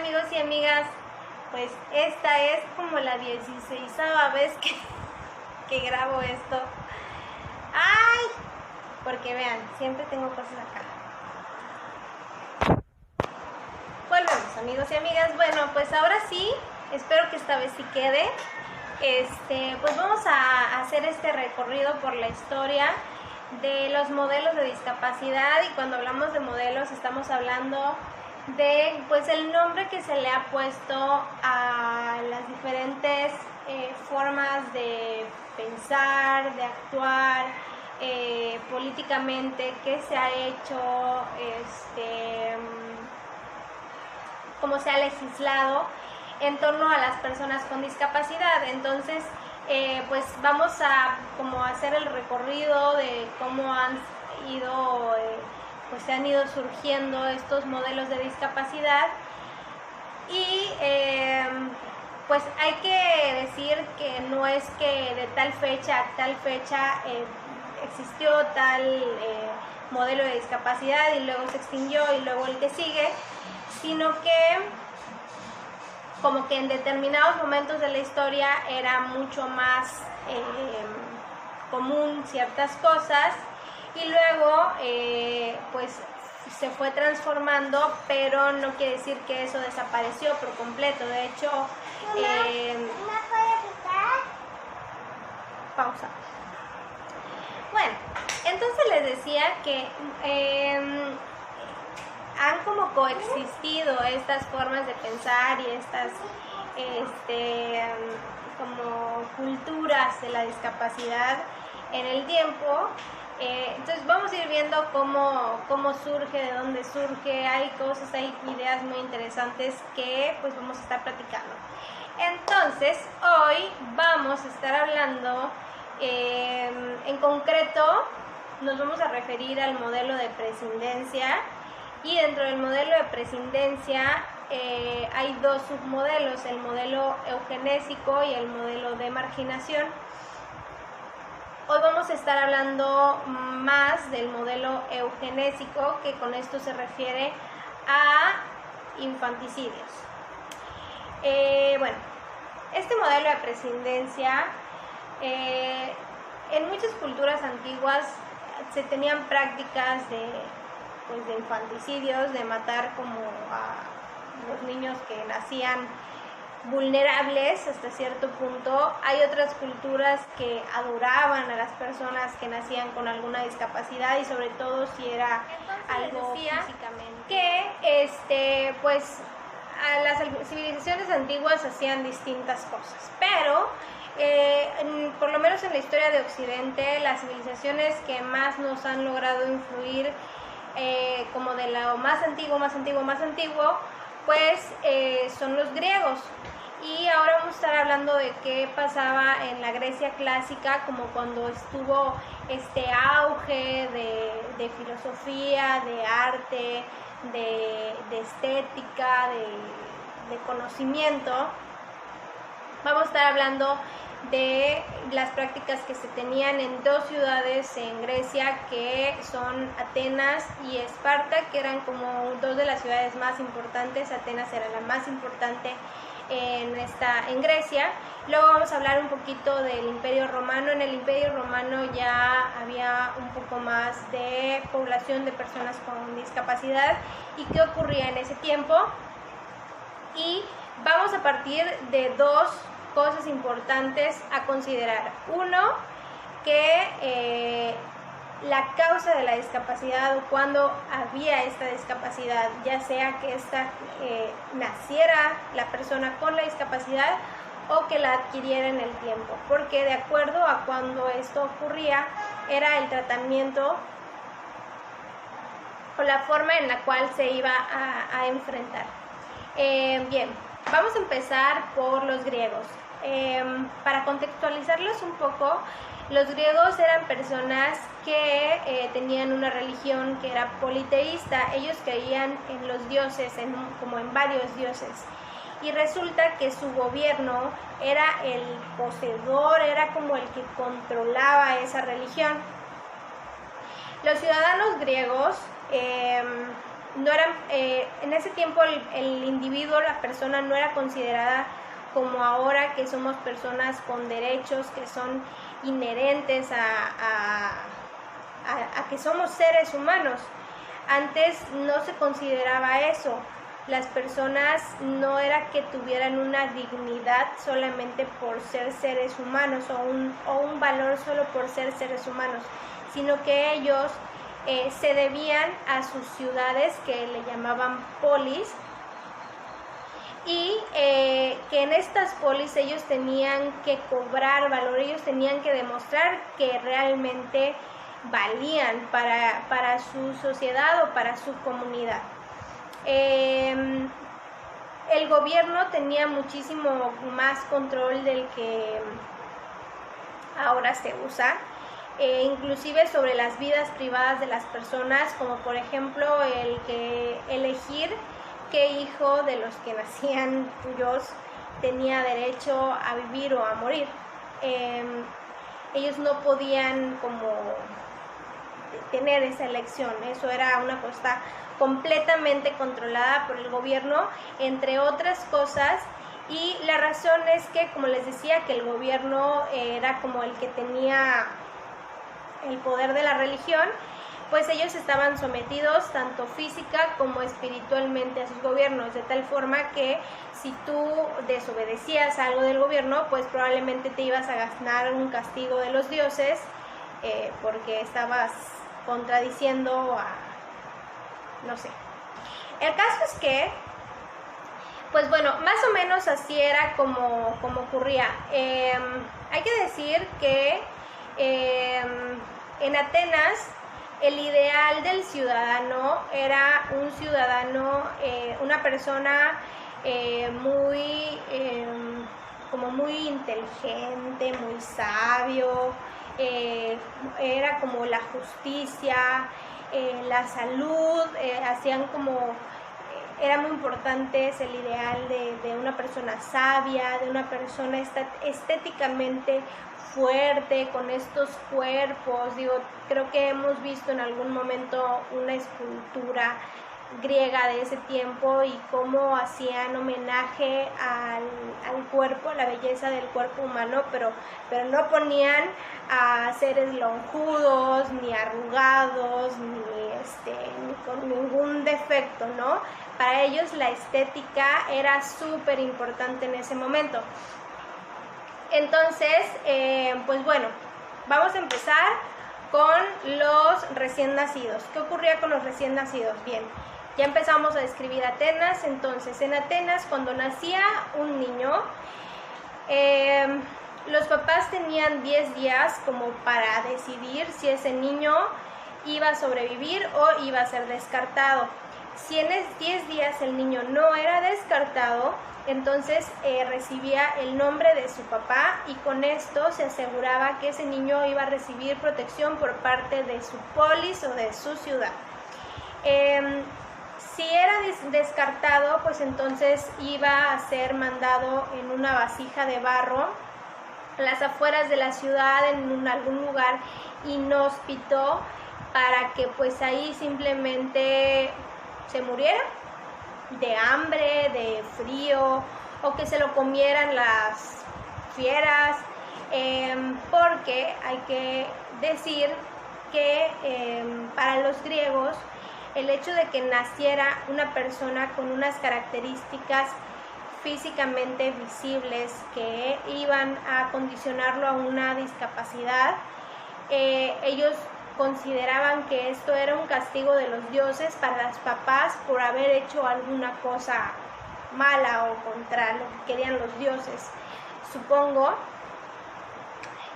amigos y amigas, pues esta es como la 16ª vez que grabo esto. ¡Ay! Porque vean, siempre tengo cosas acá. Volvemos, amigos y amigas. Bueno, pues ahora sí, espero que esta vez sí quede. Pues vamos a hacer este recorrido por la historia de los modelos de discapacidad, y cuando hablamos de modelos estamos hablando de pues el nombre que se le ha puesto a las diferentes formas de pensar, de actuar políticamente, que se ha hecho, cómo se ha legislado en torno a las personas con discapacidad. Entonces pues vamos a como hacer el recorrido de cómo han ido pues se han ido surgiendo estos modelos de discapacidad, y pues hay que decir que no es que de tal fecha a tal fecha existió tal modelo de discapacidad y luego se extinguió y luego el que sigue, sino que como que en determinados momentos de la historia era mucho más común ciertas cosas, y luego pues se fue transformando, pero no quiere decir que eso desapareció por completo. De hecho, pausa. Bueno, entonces les decía que han como coexistido estas formas de pensar y estas como culturas de la discapacidad en el tiempo. Entonces vamos a ir viendo cómo surge, de dónde surge. Hay cosas, hay ideas muy interesantes que pues vamos a estar platicando. Entonces hoy vamos a estar hablando en concreto, nos vamos a referir al modelo de prescindencia, y dentro del modelo de prescindencia hay dos submodelos: el modelo eugenésico y el modelo de marginación. Hoy vamos a estar hablando más del modelo eugenésico, que con esto se refiere a infanticidios. Bueno, este modelo de prescindencia, en muchas culturas antiguas se tenían prácticas de infanticidios, de matar como a los niños que nacían vulnerables hasta cierto punto. Hay otras culturas que adoraban a las personas que nacían con alguna discapacidad, y sobre todo si era algo físicamente. Que pues a las civilizaciones antiguas hacían distintas cosas, pero por lo menos en la historia de Occidente, las civilizaciones que más nos han logrado influir, como de lo más antiguo, pues son los griegos. Y ahora vamos a estar hablando de qué pasaba en la Grecia clásica, como cuando estuvo este auge de filosofía, de arte, de estética, de conocimiento. Vamos a estar hablando de las prácticas que se tenían en dos ciudades en Grecia, que son Atenas y Esparta, que eran como dos de las ciudades más importantes. Atenas era la más importante en Grecia. Luego vamos a hablar un poquito del Imperio Romano. En el Imperio Romano ya había un poco más de población de personas con discapacidad, y qué ocurría en ese tiempo. Y vamos a partir de dos cosas importantes a considerar. Uno, que la causa de la discapacidad, o cuando había esta discapacidad, ya sea que naciera la persona con la discapacidad o que la adquiriera en el tiempo, porque de acuerdo a cuando esto ocurría era el tratamiento o la forma en la cual se iba a enfrentar. Bien, vamos a empezar por los griegos. Para contextualizarlos un poco, los griegos eran personas que tenían una religión que era politeísta. Ellos creían en los dioses, como en varios dioses, y resulta que su gobierno era el poseedor, era como el que controlaba esa religión. Los ciudadanos griegos no eran, en ese tiempo el individuo, la persona no era considerada como ahora, que somos personas con derechos que son inherentes a que somos seres humanos. Antes no se consideraba eso. Las personas no era que tuvieran una dignidad solamente por ser seres humanos o un valor solo por ser seres humanos, sino que ellos se debían a sus ciudades, que le llamaban polis, y que en estas polis ellos tenían que cobrar valor, ellos tenían que demostrar que realmente valían para su sociedad o para su comunidad. El gobierno tenía muchísimo más control del que ahora se usa, inclusive sobre las vidas privadas de las personas, como por ejemplo el que elegir qué hijo de los que nacían tuyos tenía derecho a vivir o a morir. Ellos no podían como tener esa elección, eso era una cosa completamente controlada por el gobierno, entre otras cosas, y la razón es que, como les decía, que el gobierno era como el que tenía el poder de la religión, pues ellos estaban sometidos tanto física como espiritualmente a sus gobiernos, de tal forma que si tú desobedecías algo del gobierno, pues probablemente te ibas a ganar un castigo de los dioses, porque estabas contradiciendo a, no sé. El caso es que, pues bueno, más o menos así era como ocurría. Hay que decir que en Atenas el ideal del ciudadano era un ciudadano, una persona como muy inteligente, muy sabio, era como la justicia, la salud, hacían como, era muy importante el ideal de una persona sabia, de una persona estéticamente fuerte, con estos cuerpos. Digo, creo que hemos visto en algún momento una escultura griega de ese tiempo y cómo hacían homenaje al cuerpo, a la belleza del cuerpo humano, pero no ponían a seres lonjudos, ni arrugados, ni con ningún defecto, ¿no? Para ellos la estética era súper importante en ese momento. Entonces, pues bueno, vamos a empezar con los recién nacidos. ¿Qué ocurría con los recién nacidos? Bien, ya empezamos a describir Atenas. Entonces, en Atenas, cuando nacía un niño, los papás tenían 10 días como para decidir si ese niño iba a sobrevivir o iba a ser descartado. Si en 10 días el niño no era descartado, entonces recibía el nombre de su papá, y con esto se aseguraba que ese niño iba a recibir protección por parte de su polis o de su ciudad. Si era descartado, pues entonces iba a ser mandado en una vasija de barro a las afueras de la ciudad, en algún lugar inhóspito, para que pues ahí simplemente se muriera de hambre, de frío, o que se lo comieran las fieras, porque hay que decir que para los griegos el hecho de que naciera una persona con unas características físicamente visibles que iban a condicionarlo a una discapacidad, ellos consideraban que esto era un castigo de los dioses para los papás por haber hecho alguna cosa mala o contra lo que querían los dioses, supongo.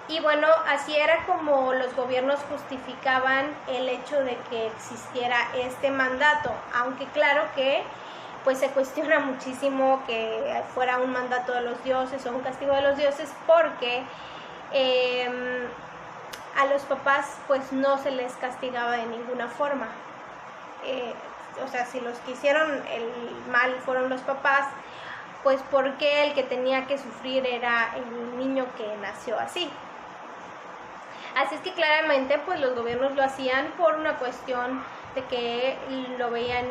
Y bueno, así era como los gobiernos justificaban el hecho de que existiera este mandato, aunque claro que pues se cuestiona muchísimo que fuera un mandato de los dioses o un castigo de los dioses, porque a los papás pues no se les castigaba de ninguna forma. O sea, si los que hicieron el mal fueron los papás, pues ¿por qué el que tenía que sufrir era el niño que nació así? Así es que claramente pues los gobiernos lo hacían por una cuestión de que lo veían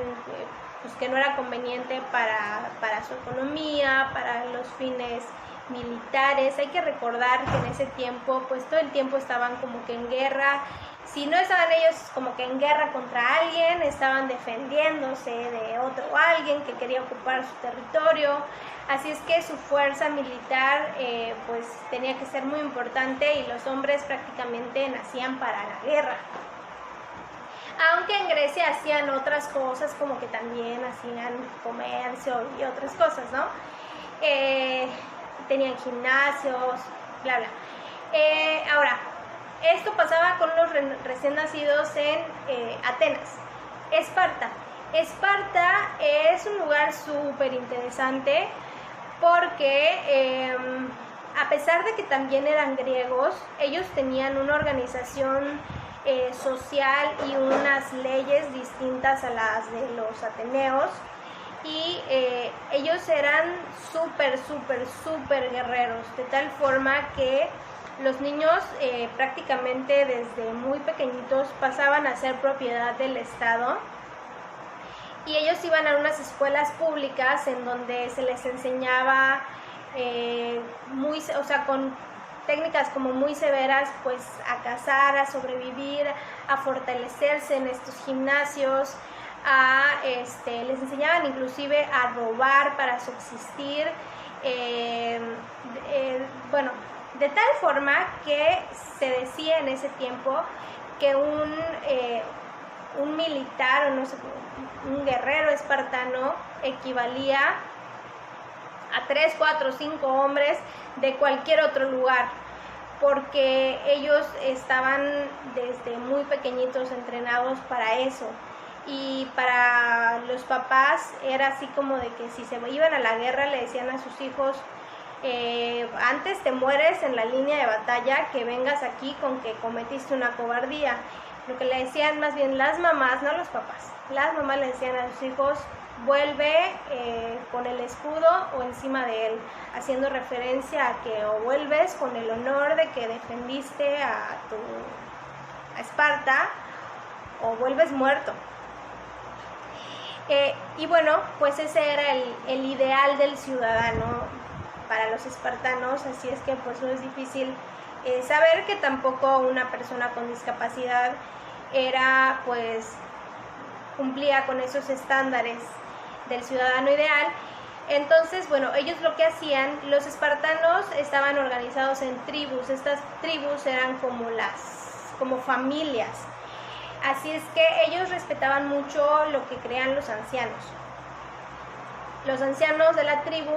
pues que no era conveniente para su economía, para los fines militares. Hay que recordar que en ese tiempo pues todo el tiempo estaban como que en guerra. Si no estaban ellos como que en guerra contra alguien, estaban defendiéndose de otro alguien que quería ocupar su territorio. Así es que su fuerza militar pues tenía que ser muy importante y los hombres prácticamente nacían para la guerra. Aunque en Grecia hacían otras cosas, como que también hacían comercio y otras cosas, ¿no? Tenían gimnasios, bla, bla. Ahora, esto pasaba con los recién nacidos en Atenas. Esparta. Esparta es un lugar súper interesante porque a pesar de que también eran griegos, ellos tenían una organización social y unas leyes distintas a las de los ateneos, y ellos eran súper guerreros, de tal forma que los niños prácticamente desde muy pequeñitos pasaban a ser propiedad del Estado, y ellos iban a unas escuelas públicas en donde se les enseñaba con técnicas como muy severas, pues a cazar, a sobrevivir, a fortalecerse en estos gimnasios, les enseñaban inclusive a robar para subsistir, de tal forma que se decía en ese tiempo que un militar, o no sé, un guerrero espartano equivalía a 3, 4, 5 hombres de cualquier otro lugar, porque ellos estaban desde muy pequeñitos entrenados para eso. Y para los papás era así como de que si se iban a la guerra le decían a sus hijos, antes te mueres en la línea de batalla que vengas aquí con que cometiste una cobardía. Lo que le decían más bien las mamás, no los papás, las mamás le decían a sus hijos, vuelve con el escudo o encima de él, haciendo referencia a que o vuelves con el honor de que defendiste a Esparta, o vuelves muerto. Y bueno, pues ese era el ideal del ciudadano para los espartanos, así es que pues no es difícil saber que tampoco una persona con discapacidad cumplía con esos estándares del ciudadano ideal. Entonces, bueno, ellos lo que hacían, los espartanos estaban organizados en tribus. Estas tribus eran como familias. Así es que ellos respetaban mucho lo que creían los ancianos. Los ancianos de la tribu,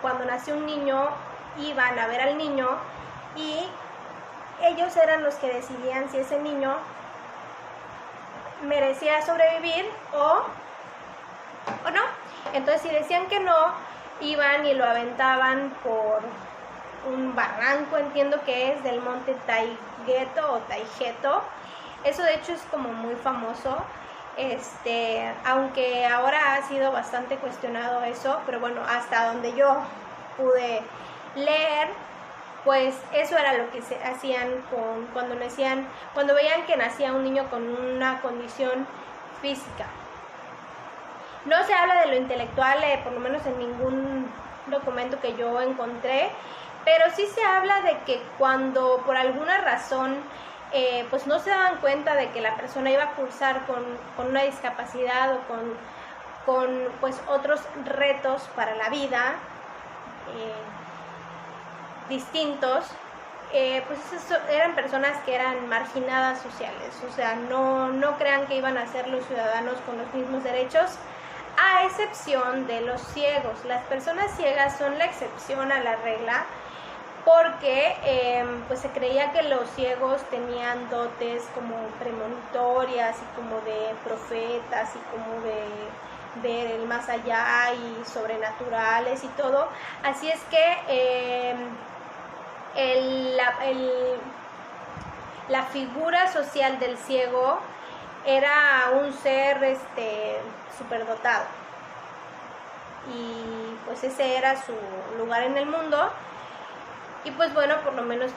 cuando nació un niño, iban a ver al niño y ellos eran los que decidían si ese niño merecía sobrevivir o no. Entonces, si decían que no, iban y lo aventaban por un barranco, entiendo que es del monte Taygeto o Taygeto. Eso de hecho es como muy famoso, aunque ahora ha sido bastante cuestionado eso, pero bueno, hasta donde yo pude leer, pues eso era lo que se hacían cuando veían que nacía un niño con una condición física. No se habla de lo intelectual, por lo menos en ningún documento que yo encontré, pero sí se habla de que cuando por alguna razón pues no se daban cuenta de que la persona iba a cursar con una discapacidad o con pues otros retos para la vida distintos, pues eran personas que eran marginadas sociales. O sea, no crean que iban a ser los ciudadanos con los mismos derechos, a excepción de los ciegos. Las personas ciegas son la excepción a la regla, porque pues se creía que los ciegos tenían dotes como premonitorias y como de profetas y como de ver el más allá y sobrenaturales y todo. Así es que la figura social del ciego era un ser superdotado, y pues ese era su lugar en el mundo. Y pues bueno, por lo menos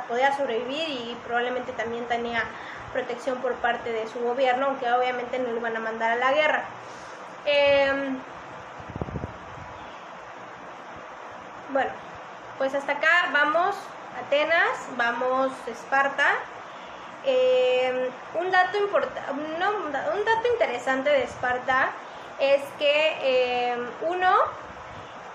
podía sobrevivir, y probablemente también tenía protección por parte de su gobierno, aunque obviamente no lo iban a mandar a la guerra. Bueno, pues hasta acá vamos Atenas, vamos Esparta. Un dato interesante de Esparta es que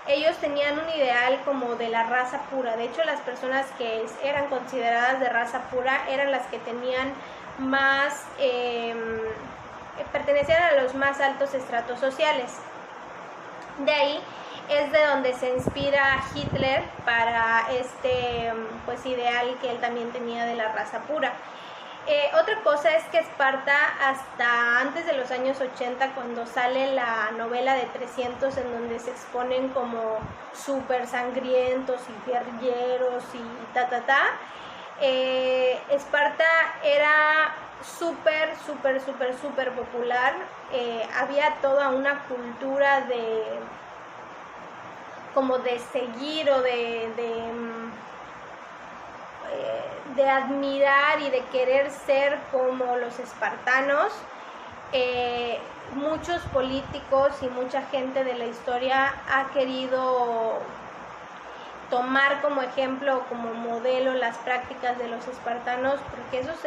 ellos tenían un ideal como de la raza pura. De hecho, las personas que eran consideradas de raza pura eran las que tenían más, pertenecían a los más altos estratos sociales. De ahí es de donde se inspira Hitler para este pues ideal que él también tenía de la raza pura. Otra cosa es que Esparta, hasta antes de los años 80, cuando sale la novela de 300, en donde se exponen como súper sangrientos y guerrilleros y Esparta era súper popular. Había toda una cultura como de seguir o de admirar y de querer ser como los espartanos. Muchos políticos y mucha gente de la historia ha querido tomar como ejemplo, como modelo las prácticas de los espartanos, porque esos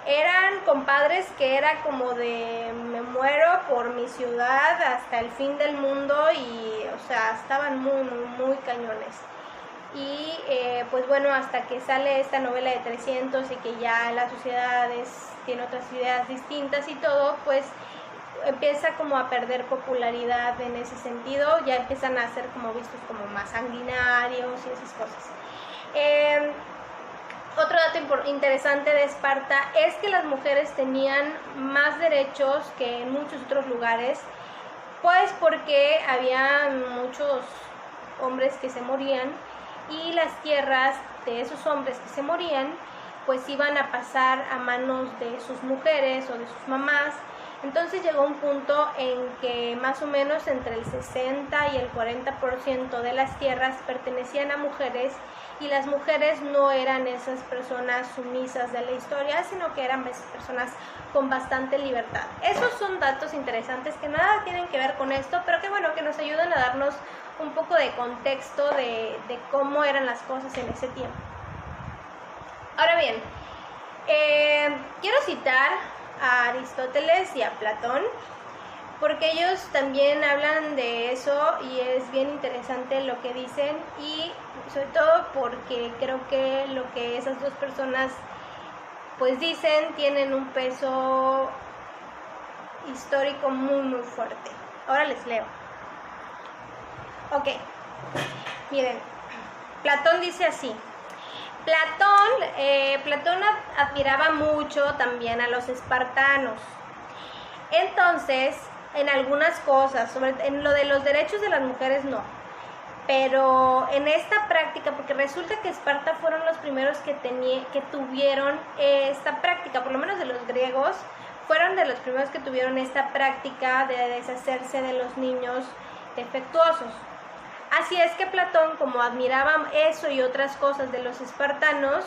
eran compadres que era como de me muero por mi ciudad hasta el fin del mundo, y o sea, estaban muy cañones. Y pues bueno, hasta que sale esta novela de 300 y que ya la sociedad tiene otras ideas distintas y todo, pues empieza como a perder popularidad en ese sentido. Ya empiezan a ser como vistos como más sanguinarios y esas cosas. Otro dato interesante de Esparta es que las mujeres tenían más derechos que en muchos otros lugares, pues porque había muchos hombres que se morían, y las tierras de esos hombres que se morían pues iban a pasar a manos de sus mujeres o de sus mamás. Entonces llegó un punto en que más o menos entre el 60 y el 40% de las tierras pertenecían a mujeres, y las mujeres no eran esas personas sumisas de la historia, sino que eran personas con bastante libertad. Esos son datos interesantes que nada tienen que ver con esto, pero que bueno, que nos ayudan a darnos un poco de contexto de cómo eran las cosas en ese tiempo. Ahora bien, quiero citar a Aristóteles y a Platón, porque ellos también hablan de eso y es bien interesante lo que dicen, y sobre todo porque creo que lo que esas dos personas pues dicen tienen un peso histórico muy fuerte. Ahora les leo. Ok, miren, Platón dice así. Platón admiraba mucho también a los espartanos. Entonces, en algunas cosas, en lo de los derechos de las mujeres no, pero en esta práctica, porque resulta que Esparta fueron los primeros que tuvieron esta práctica, por lo menos de los griegos, fueron de los primeros que tuvieron esta práctica de deshacerse de los niños defectuosos. Así es que Platón, como admiraba eso y otras cosas de los espartanos,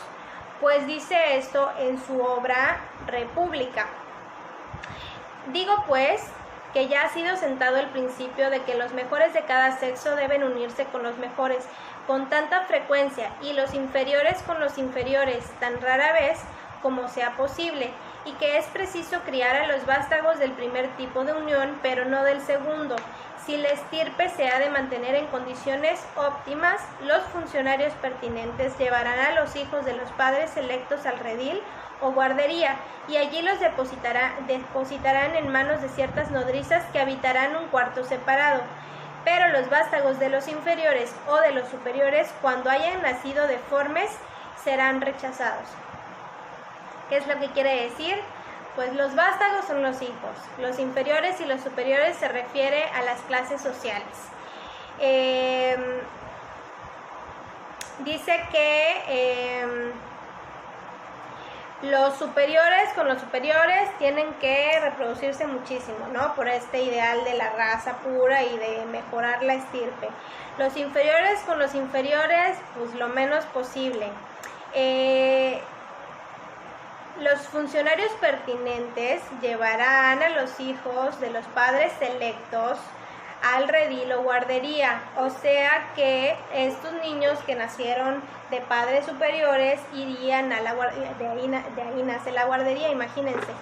pues dice esto en su obra República. Digo pues que ya ha sido sentado el principio de que los mejores de cada sexo deben unirse con los mejores con tanta frecuencia, y los inferiores con los inferiores tan rara vez como sea posible, y que es preciso criar a los vástagos del primer tipo de unión, pero no del segundo. Si la estirpe se ha de mantener en condiciones óptimas, los funcionarios pertinentes llevarán a los hijos de los padres electos al redil o guardería, y allí los depositarán en manos de ciertas nodrizas que habitarán un cuarto separado. Pero los vástagos de los inferiores o de los superiores, cuando hayan nacido deformes, serán rechazados. ¿Qué es lo que quiere decir? Pues los vástagos son los hijos, los inferiores y los superiores se refiere a las clases sociales. Dice que los superiores con los superiores tienen que reproducirse muchísimo, ¿no? Por este ideal de la raza pura y de mejorar la estirpe. Los inferiores con los inferiores, pues lo menos posible. los funcionarios pertinentes llevarán a los hijos de los padres electos al redil o guardería, o sea que estos niños que nacieron de padres superiores irían a la guardería, de ahí nace la guardería, imagínense.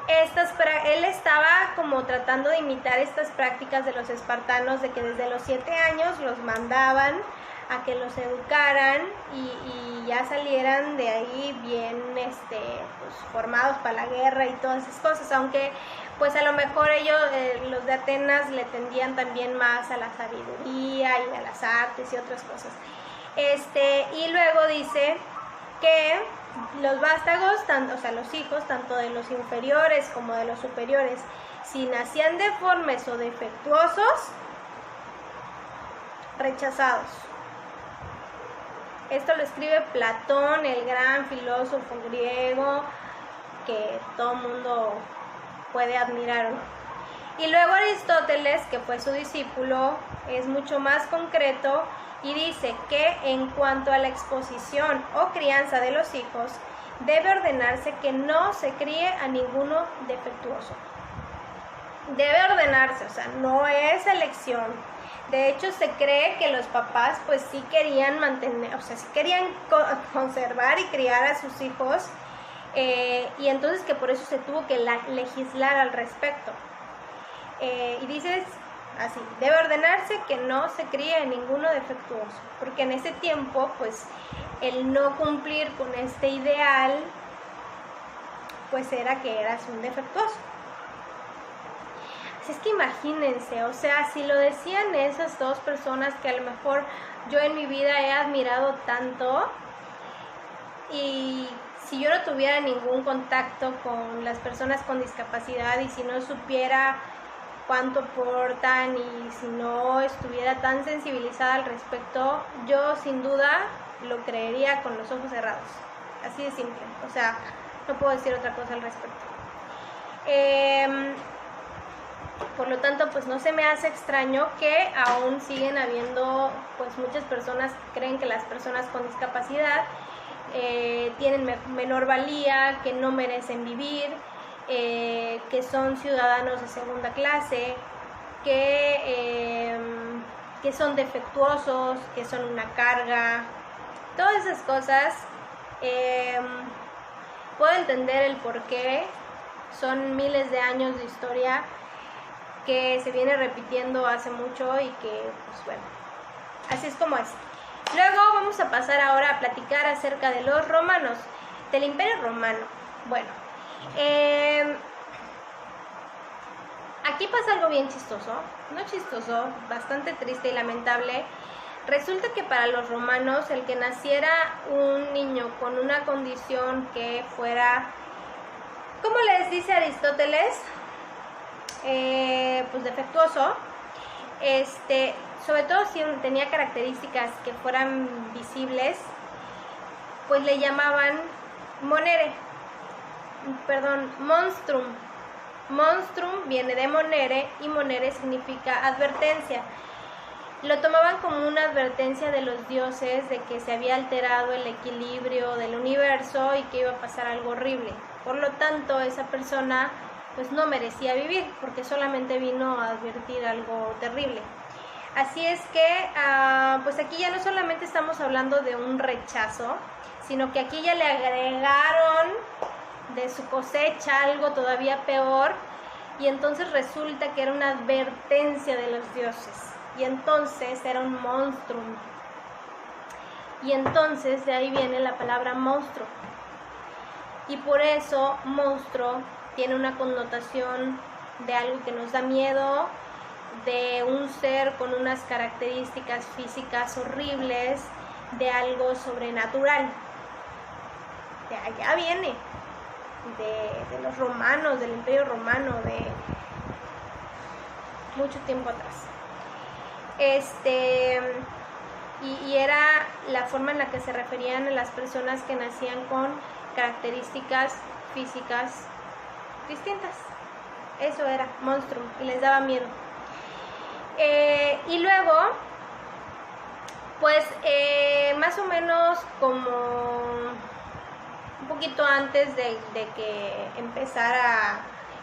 Él estaba como tratando de imitar estas prácticas de los espartanos, de que desde los 7 años los mandaban a que los educaran y ya salieran de ahí bien pues, formados para la guerra y todas esas cosas, aunque pues a lo mejor ellos, los de Atenas, le tendían también más a la sabiduría y a las artes y otras cosas. Y luego dice que los vástagos, o sea, los hijos, tanto de los inferiores como de los superiores, si nacían deformes o defectuosos, rechazados. Esto lo escribe Platón, el gran filósofo griego, que todo mundo puede admirar, ¿no? Y luego Aristóteles, que fue su discípulo, es mucho más concreto y dice que en cuanto a la exposición o crianza de los hijos, debe ordenarse que no se críe a ninguno defectuoso. Debe ordenarse, o sea, no es elección. De hecho, se cree que los papás pues sí querían mantener, o sea, sí querían conservar y criar a sus hijos, y entonces que por eso se tuvo que legislar al respecto. Y dices así, debe ordenarse que no se críe a ninguno defectuoso, porque en ese tiempo pues el no cumplir con este ideal pues era que eras un defectuoso. Así es que imagínense, o sea, si lo decían esas dos personas que a lo mejor yo en mi vida he admirado tanto, y si yo no tuviera ningún contacto con las personas con discapacidad y si no supiera cuánto aportan y si no estuviera tan sensibilizada al respecto, yo sin duda lo creería con los ojos cerrados. Así de simple, o sea, no puedo decir otra cosa al respecto. Por lo tanto, pues no se me hace extraño que aún siguen habiendo pues muchas personas que creen que las personas con discapacidad tienen menor valía, que no merecen vivir, que son ciudadanos de segunda clase, que son defectuosos, que son una carga. Todas esas cosas puedo entender el por qué. Son miles de años de historia que se viene repitiendo hace mucho y que, pues bueno, así es como es. Luego vamos a pasar ahora a platicar acerca de los romanos, del Imperio Romano. Bueno, aquí pasa algo bien chistoso, no chistoso, bastante triste y lamentable. Resulta que para los romanos el que naciera un niño con una condición que fuera, ¿cómo les dice Aristóteles? Pues defectuoso, sobre todo si tenía características que fueran visibles, pues le llamaban monstrum. Monstrum viene de monere y monere significa advertencia. Lo tomaban como una advertencia de los dioses de que se había alterado el equilibrio del universo y que iba a pasar algo horrible. Por lo tanto, esa persona pues no merecía vivir porque solamente vino a advertir algo terrible. Así es que pues aquí ya no solamente estamos hablando de un rechazo, sino que aquí ya le agregaron de su cosecha algo todavía peor, y entonces resulta que era una advertencia de los dioses, y entonces era un monstruo, y entonces de ahí viene la palabra monstruo, y por eso monstruo tiene una connotación de algo que nos da miedo, de un ser con unas características físicas horribles, de algo sobrenatural. De allá viene, de los romanos, del Imperio Romano, de mucho tiempo atrás. Y era la forma en la que se referían a las personas que nacían con características físicas distintas. Eso era monstruo y les daba miedo. Y luego pues más o menos como un poquito antes de que empezara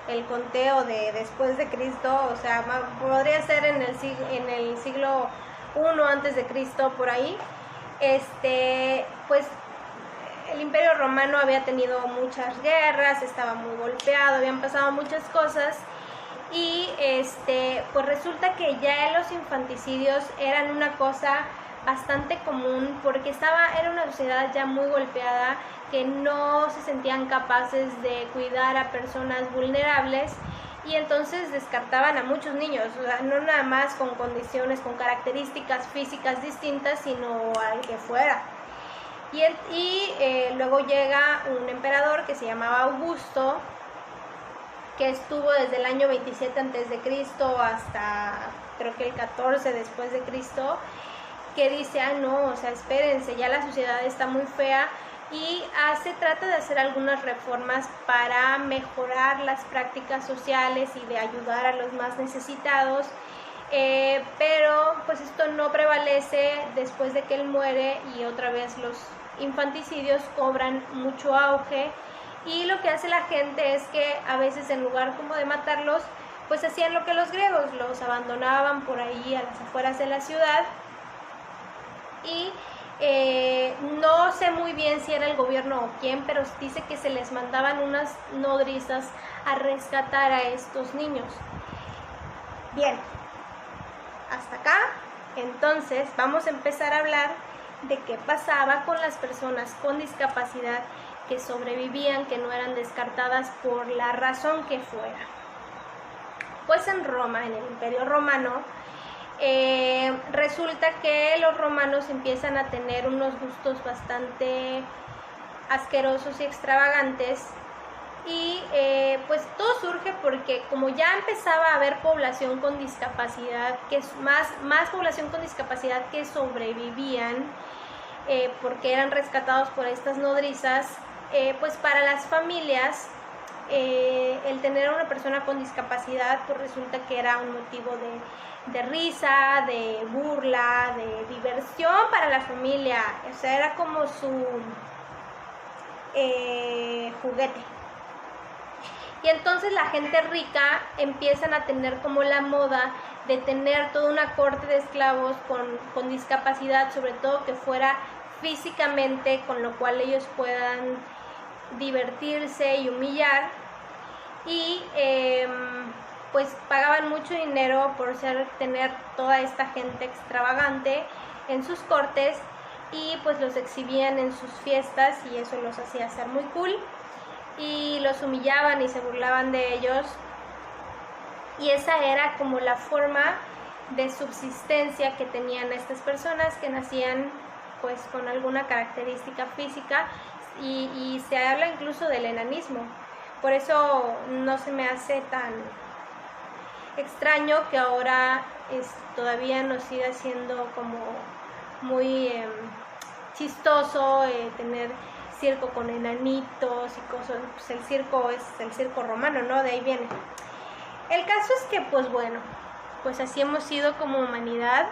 el conteo de después de Cristo, o sea, podría ser en el siglo I antes de Cristo, por ahí. Pues el Imperio Romano había tenido muchas guerras, estaba muy golpeado, habían pasado muchas cosas, y pues resulta que ya los infanticidios eran una cosa bastante común, porque era una sociedad ya muy golpeada, que no se sentían capaces de cuidar a personas vulnerables, y entonces descartaban a muchos niños, o sea, no nada más con condiciones, con características físicas distintas, sino al que fuera. Y luego llega un emperador que se llamaba Augusto, que estuvo desde el año 27 a.C. hasta creo que el 14 después de Cristo, que dice, no, o sea, espérense, ya la sociedad está muy fea, y trata de hacer algunas reformas para mejorar las prácticas sociales y de ayudar a los más necesitados, pero pues esto no prevalece después de que él muere, y otra vez los infanticidios cobran mucho auge, y lo que hace la gente es que a veces, en lugar como de matarlos, pues hacían lo que los griegos, los abandonaban por ahí a las afueras de la ciudad. Y no sé muy bien si era el gobierno o quién, pero dice que se les mandaban unas nodrizas a rescatar a estos niños. Bien, hasta acá. Entonces vamos a empezar a hablar de qué pasaba con las personas con discapacidad que sobrevivían, que no eran descartadas por la razón que fuera. Pues en Roma, en el Imperio Romano, resulta que los romanos empiezan a tener unos gustos bastante asquerosos y extravagantes, y pues todo surge porque como ya empezaba a haber población con discapacidad, que es más población con discapacidad que sobrevivían, porque eran rescatados por estas nodrizas, pues para las familias el tener a una persona con discapacidad pues resulta que era un motivo de risa, de burla, de diversión para la familia, o sea, era como su juguete. Y entonces la gente rica empiezan a tener como la moda de tener toda una corte de esclavos con discapacidad, sobre todo que fuera físicamente, con lo cual ellos puedan divertirse y humillar, y pues pagaban mucho dinero por tener toda esta gente extravagante en sus cortes, y pues los exhibían en sus fiestas, y eso los hacía ser muy cool, y los humillaban y se burlaban de ellos, y esa era como la forma de subsistencia que tenían estas personas que nacían pues con alguna característica física, y se habla incluso del enanismo. Por eso no se me hace tan extraño que ahora todavía nos siga siendo como muy chistoso tener circo con enanitos y cosas. Pues el circo es el circo romano, ¿no? De ahí viene. El caso es que pues bueno, pues así hemos sido como humanidad.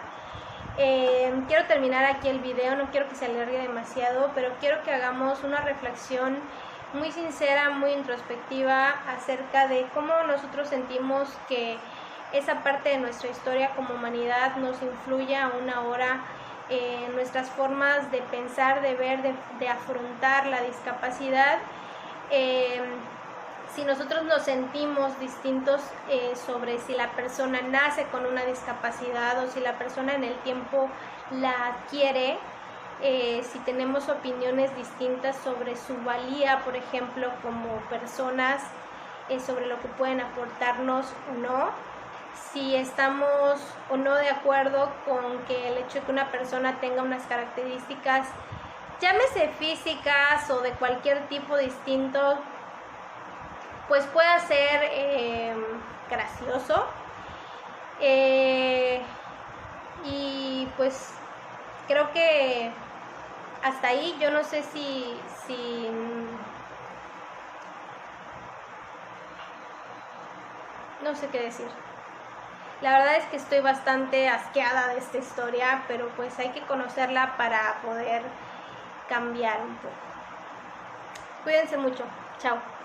Quiero terminar aquí el video, no quiero que se alargue demasiado, pero quiero que hagamos una reflexión muy sincera, muy introspectiva acerca de cómo nosotros sentimos que esa parte de nuestra historia como humanidad nos influye aún ahora en nuestras formas de pensar, de ver, de afrontar la discapacidad. Si nosotros nos sentimos distintos sobre si la persona nace con una discapacidad o si la persona en el tiempo la adquiere, si tenemos opiniones distintas sobre su valía, por ejemplo, como personas, sobre lo que pueden aportarnos o no, si estamos o no de acuerdo con que el hecho de que una persona tenga unas características, llámese físicas o de cualquier tipo distinto, pues pueda ser gracioso, y pues creo que hasta ahí. Yo no sé si no sé qué decir. La verdad es que estoy bastante asqueada de esta historia, pero pues hay que conocerla para poder cambiar un poco. Cuídense mucho. Chao.